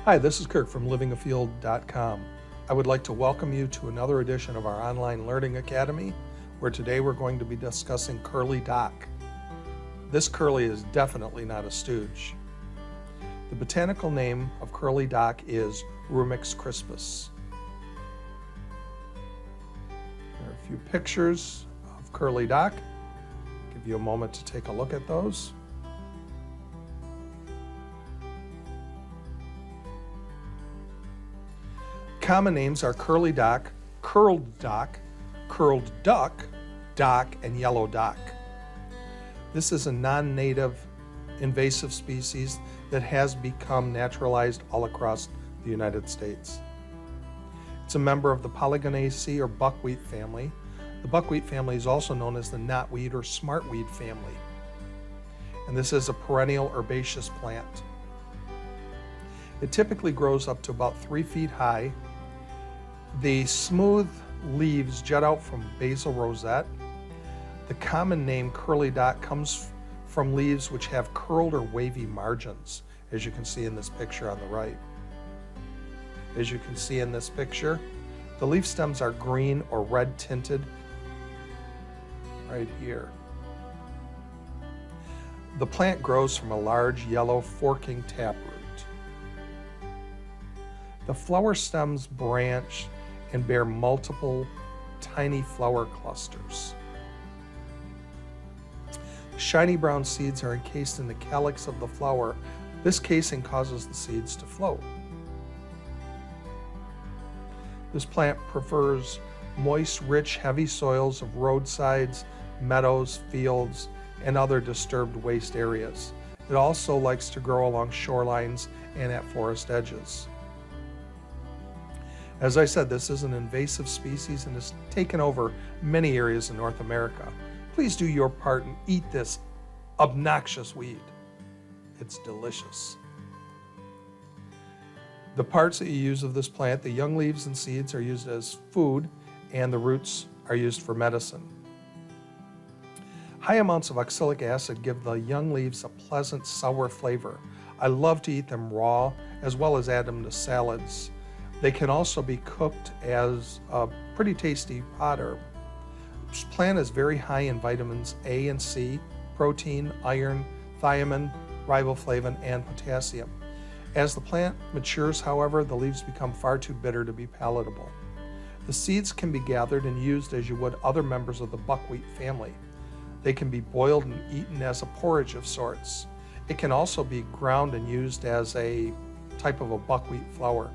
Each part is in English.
Hi, this is Kirk from livingafield.com. I would like to welcome you to another edition of our online learning academy, where today we're going to be discussing curly dock. This curly is definitely not a stooge. The botanical name of curly dock is Rumex crispus. There are a few pictures of curly dock. Give you a moment to take a look at those. Common names are curly dock, curled duck, dock, and yellow dock. This is a non-native invasive species that has become naturalized all across the United States. It's a member of the Polygonaceae or buckwheat family. The buckwheat family is also known as the knotweed or smartweed family. And this is a perennial herbaceous plant. It typically grows up to about 3 feet high. The smooth leaves jut out from basal rosette. The common name curly dock comes from leaves which have curled or wavy margins, as you can see in this picture on the right. As you can see in this picture, the leaf stems are green or red tinted right here. The plant grows from a large yellow forking taproot. The flower stems branch and bear multiple tiny flower clusters. Shiny brown seeds are encased in the calyx of the flower. This casing causes the seeds to float. This plant prefers moist, rich, heavy soils of roadsides, meadows, fields, and other disturbed waste areas. It also likes to grow along shorelines and at forest edges. As I said, this is an invasive species and has taken over many areas in North America. Please do your part and eat this obnoxious weed. It's delicious. The parts that you use of this plant, the young leaves and seeds, are used as food, and the roots are used for medicine. High amounts of oxalic acid give the young leaves a pleasant sour flavor. I love to eat them raw, as well as add them to salads. They can also be cooked as a pretty tasty pot herb. This plant is very high in vitamins A and C, protein, iron, thiamine, riboflavin, and potassium. As the plant matures, however, the leaves become far too bitter to be palatable. The seeds can be gathered and used as you would other members of the buckwheat family. They can be boiled and eaten as a porridge of sorts. It can also be ground and used as a type of a buckwheat flour.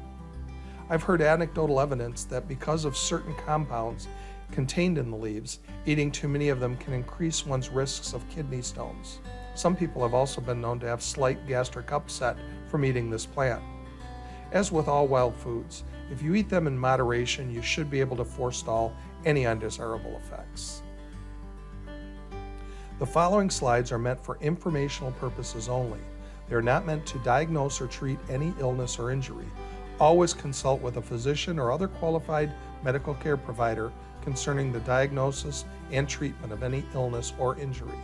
I've heard anecdotal evidence that because of certain compounds contained in the leaves, eating too many of them can increase one's risks of kidney stones. Some people have also been known to have slight gastric upset from eating this plant. As with all wild foods, if you eat them in moderation, you should be able to forestall any undesirable effects. The following slides are meant for informational purposes only. They are not meant to diagnose or treat any illness or injury. Always consult with a physician or other qualified medical care provider concerning the diagnosis and treatment of any illness or injury.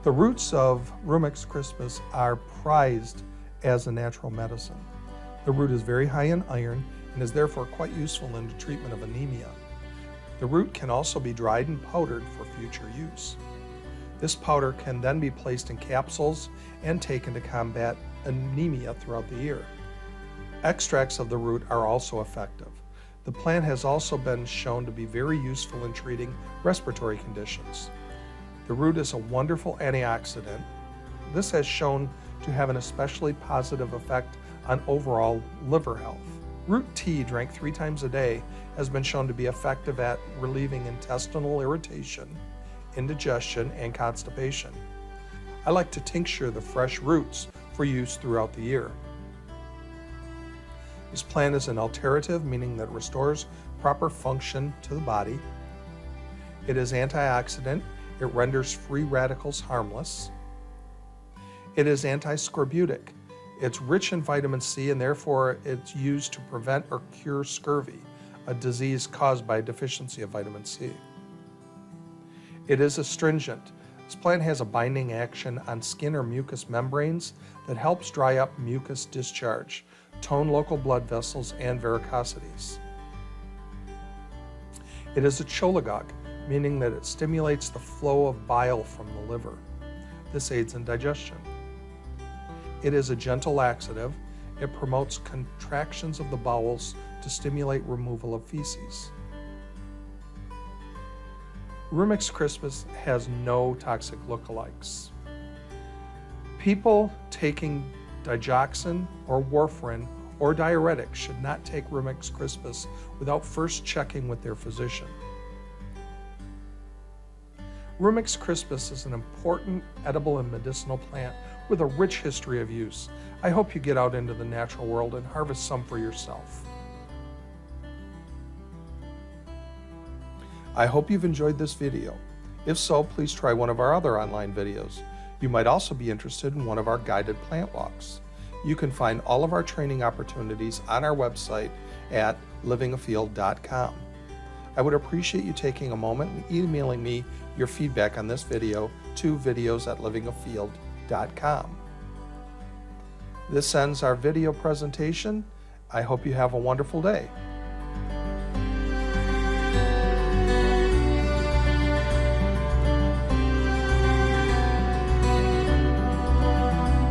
The roots of Rumex crispus are prized as a natural medicine. The root is very high in iron and is therefore quite useful in the treatment of anemia. The root can also be dried and powdered for future use. This powder can then be placed in capsules and taken to combat anemia throughout the year. Extracts of the root are also effective. The plant has also been shown to be very useful in treating respiratory conditions. The root is a wonderful antioxidant. This has shown to have an especially positive effect on overall liver health. Root tea drank 3 times a day has been shown to be effective at relieving intestinal irritation, indigestion, and constipation. I like to tincture the fresh roots for use throughout the year. This plant is an alterative, meaning that it restores proper function to the body. It is antioxidant. It renders free radicals harmless. It is antiscorbutic. It's rich in vitamin C, and therefore it's used to prevent or cure scurvy, a disease caused by a deficiency of vitamin C. It is astringent. This plant has a binding action on skin or mucous membranes that helps dry up mucus discharge, tone local blood vessels, and varicosities. It is a cholagogue, meaning that it stimulates the flow of bile from the liver. This aids in digestion. It is a gentle laxative. It promotes contractions of the bowels to stimulate removal of feces. Rumex crispus has no toxic lookalikes. People taking digoxin or warfarin or diuretics should not take Rumex crispus without first checking with their physician. Rumex crispus is an important edible and medicinal plant with a rich history of use. I hope you get out into the natural world and harvest some for yourself. I hope you've enjoyed this video. If so, please try one of our other online videos. You might also be interested in one of our guided plant walks. You can find all of our training opportunities on our website at livingafield.com. I would appreciate you taking a moment and emailing me your feedback on this video to videos@livingafield.com. This ends our video presentation. I hope you have a wonderful day.